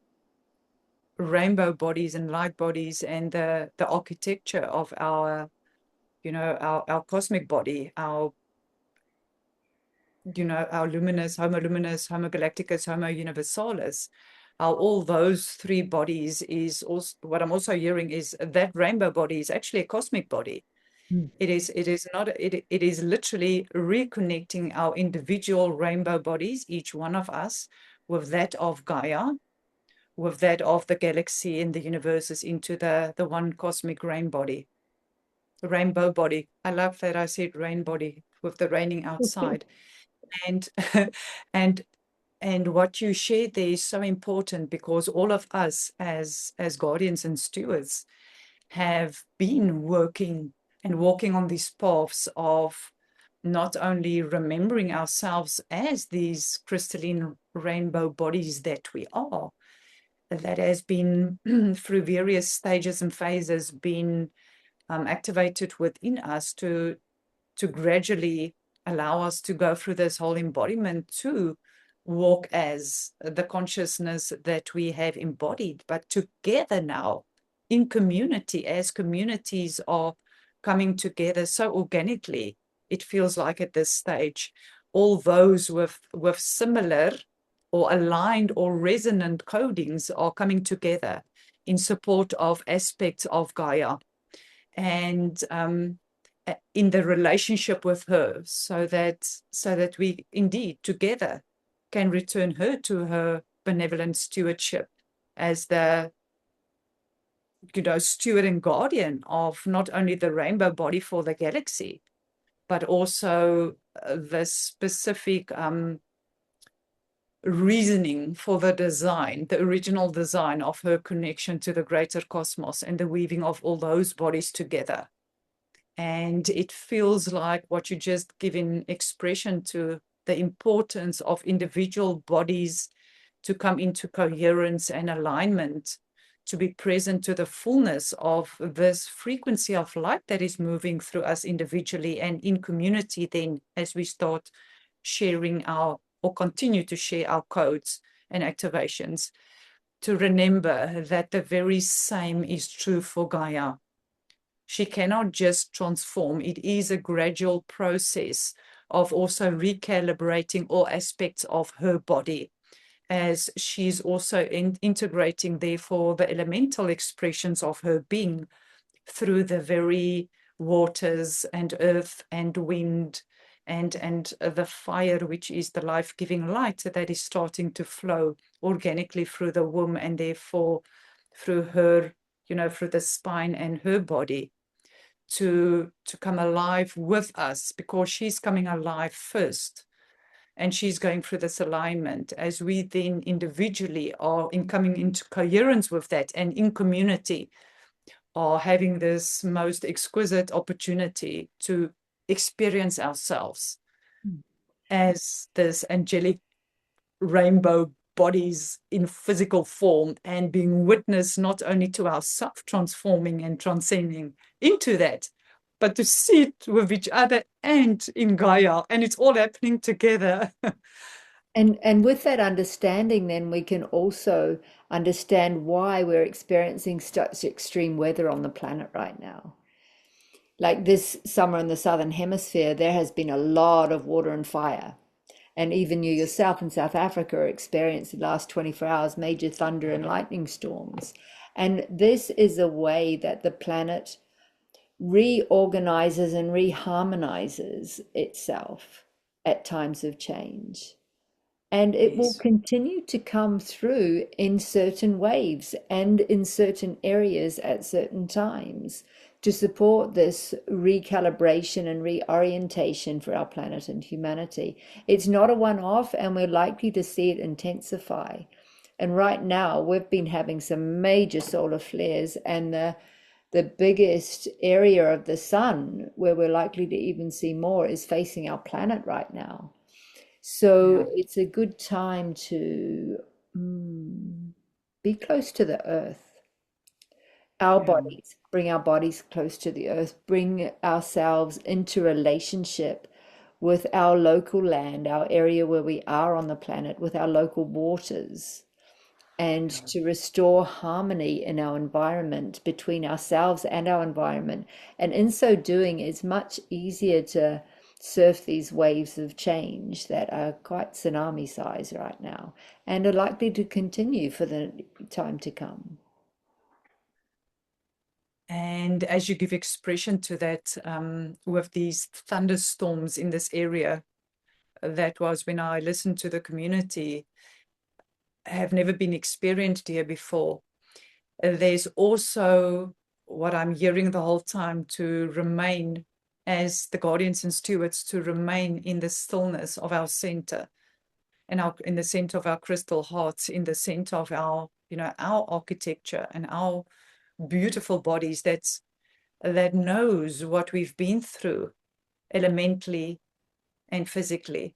rainbow bodies and light bodies and the architecture of our, our cosmic body, our luminous, homo luminous, homo galacticus, homo universalis, all those three bodies is also what I'm also hearing is that rainbow body is actually a cosmic body. Mm. It is not, it is literally reconnecting our individual rainbow bodies, each one of us, with that of Gaia, with that of the galaxy and the universes, into the one cosmic rainbow body. I love that I said rain body with the raining outside. And and what you shared there is so important, because all of us as guardians and stewards have been working and walking on these paths of not only remembering ourselves as these crystalline rainbow bodies that we are, that has been through various stages and phases been activated within us to gradually allow us to go through this whole embodiment, to walk as the consciousness that we have embodied, but together now in community, as communities are coming together so organically. It feels like at this stage, all those with similar or aligned or resonant codings are coming together in support of aspects of Gaia, and in the relationship with her, so that we indeed together can return her to her benevolent stewardship as the steward and guardian of not only the rainbow body for the galaxy, but also the specific reasoning for the design, the original design of her connection to the greater cosmos, and the weaving of all those bodies together. And it feels like what you just given expression to, the importance of individual bodies to come into coherence and alignment, to be present to the fullness of this frequency of light that is moving through us individually and in community, then as we start sharing our, or continue to share our codes and activations, to remember that the very same is true for Gaia. She cannot just transform. It is a gradual process of also recalibrating all aspects of her body, as she's also integrating, therefore, the elemental expressions of her being through the very waters and earth and wind and the fire, which is the life-giving light that is starting to flow organically through the womb, and therefore through her, through the spine and her body, to come alive with us, because she's coming alive first. And she's going through this alignment as we then individually are coming into coherence with that, and in community are having this most exquisite opportunity to experience ourselves as this angelic rainbow bodies in physical form, and being witness not only to ourselves transforming and transcending into that, but to see it with each other and in Gaia, and it's all happening together. And with that understanding, then we can also understand why we're experiencing such extreme weather on the planet right now. Like this summer in the Southern Hemisphere, there has been a lot of water and fire. And even you yourself in South Africa are experiencing the last 24 hours major thunder and lightning storms. And this is a way that the planet reorganizes and reharmonizes itself at times of change. And it will Yes. continue to come through in certain waves and in certain areas at certain times to support this recalibration and reorientation for our planet and humanity. It's not a one-off, and we're likely to see it intensify. And right now, we've been having some major solar flares, and the biggest area of the sun where we're likely to even see more is facing our planet right now. So Yeah. it's a good time to be close to the earth. Our Yeah. bodies, bring our bodies close to the earth, bring ourselves into relationship with our local land, our area where we are on the planet, with our local waters, and Yeah. to restore harmony in our environment, between ourselves and our environment. And in so doing, it's much easier to surf these waves of change that are quite tsunami size right now and are likely to continue for the time to come. And as you give expression to that, with these thunderstorms in this area, that was when I listened to the community, have never been experienced here before. There's also what I'm hearing the whole time, to remain as the guardians and stewards, to remain in the stillness of our center, and in the center of our crystal hearts, in the center of our, our architecture and our beautiful bodies, that knows what we've been through elementally and physically,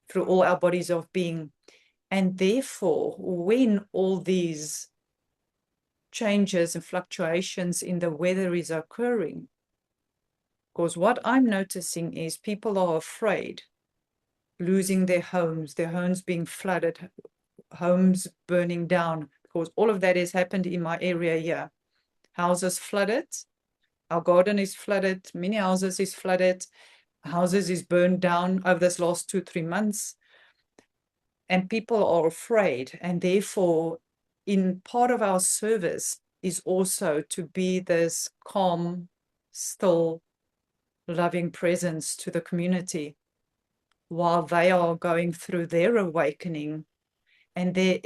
through all our bodies of being. And therefore, when all these changes and fluctuations in the weather is occurring, because what I'm noticing is people are afraid, losing their homes being flooded, homes burning down, because all of that has happened in my area here. Houses flooded, our garden is flooded, many houses is flooded, houses is burned down over this last 2-3 months, and people are afraid. And therefore, in part of our service is also to be this calm, still, loving presence to the community while they are going through their awakening and their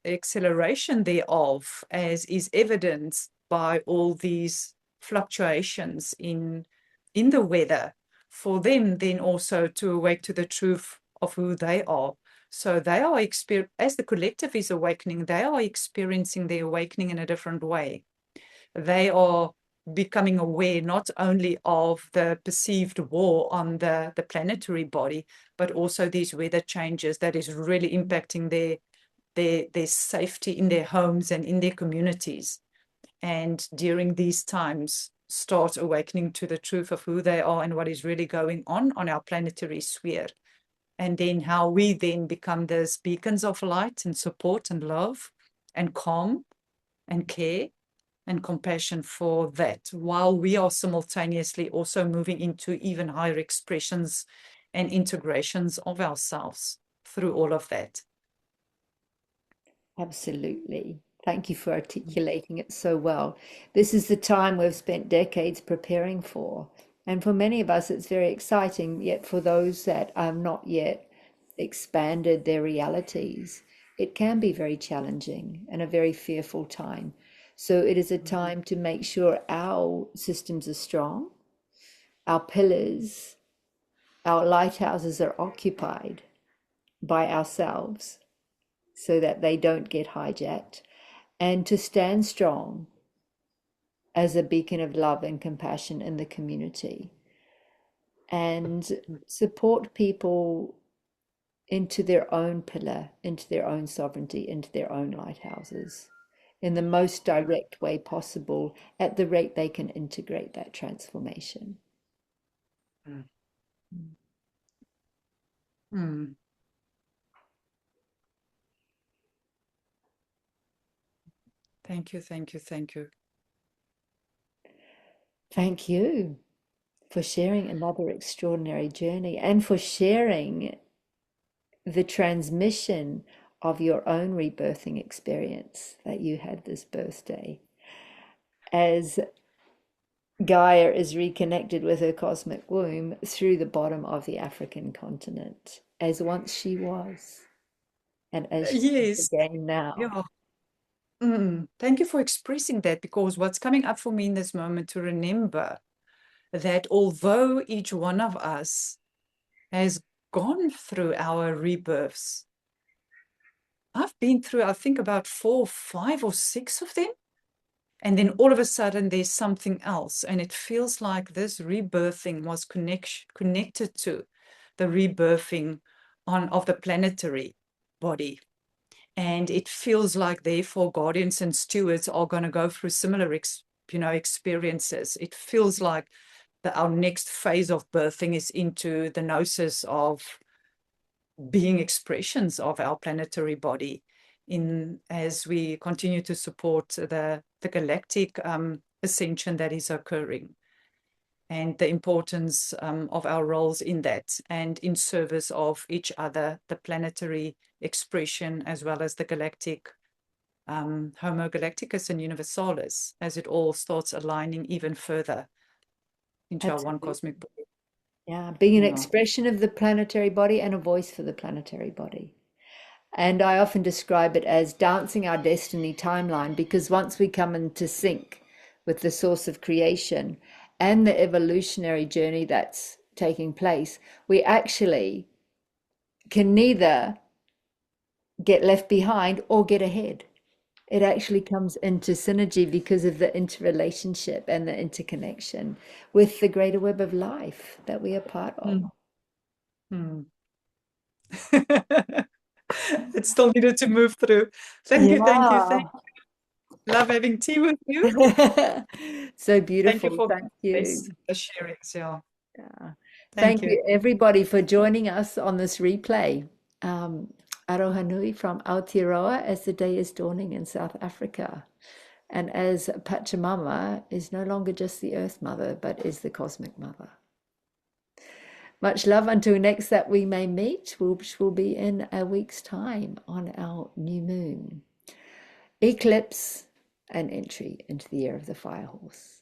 acceleration thereof, as is evidenced by all these fluctuations in the weather, for them then also to awake to the truth of who they are. So they are as the collective is awakening, they are experiencing the awakening in a different way. They are becoming aware not only of the perceived war on the planetary body, but also these weather changes that is really impacting their safety in their homes and in their communities. And during these times, start awakening to the truth of who they are and what is really going on our planetary sphere. And then how we then become those beacons of light and support and love and calm and care and compassion for that, while we are simultaneously also moving into even higher expressions and integrations of ourselves through all of that. Absolutely. Thank you for articulating it so well. This is the time we've spent decades preparing for. And for many of us, it's very exciting. Yet for those that have not yet expanded their realities, it can be very challenging and a very fearful time. So it is a time to make sure our systems are strong, our pillars, our lighthouses are occupied by ourselves so that they don't get hijacked, and to stand strong as a beacon of love and compassion in the community and support people into their own pillar, into their own sovereignty, into their own lighthouses in the most direct way possible at the rate they can integrate that transformation. Mm. Mm. Thank you, thank you, thank you. Thank you for sharing another extraordinary journey and for sharing the transmission of your own rebirthing experience that you had this birthday. As Gaia is reconnected with her cosmic womb through the bottom of the African continent, as once she was, and as she is Yes, again now. yeah. Thank you for expressing that, because what's coming up for me in this moment to remember that although each one of us has gone through our rebirths, I've been through, I think, about 4, 5, or 6 of them. And then all of a sudden there's something else. And it feels like this rebirthing was connected to the rebirthing of the planetary body. And it feels like, therefore, guardians and stewards are going to go through similar experiences. It feels like our next phase of birthing is into the gnosis of being expressions of our planetary body, as we continue to support the galactic ascension that is occurring, and the importance of our roles in that, and in service of each other, the planetary expression as well as the galactic Homo Galacticus and Universalis, as it all starts aligning even further into our one cosmic body. Yeah, being an Yeah. expression of the planetary body and a voice for the planetary body. And I often describe it as dancing our destiny timeline, because once we come into sync with the source of creation and the evolutionary journey that's taking place, we actually can neither get left behind or get ahead. It actually comes into synergy because of the interrelationship and the interconnection with the greater web of life that we are part of. Mm. It still needed to move through. Thank you, thank you, thank Yeah. you. Love having tea with you. So Thank you beautiful. for Thank you. the sharings. Yeah. Yeah. Thank Thank you. you, everybody, for joining us on this replay. Aroha nui from Aotearoa as the day is dawning in South Africa. And as Pachamama is no longer just the Earth Mother, but is the Cosmic Mother. Much love until next that we may meet, which will be in a week's time on our new moon. Eclipse and entry into the year of the Fire Horse.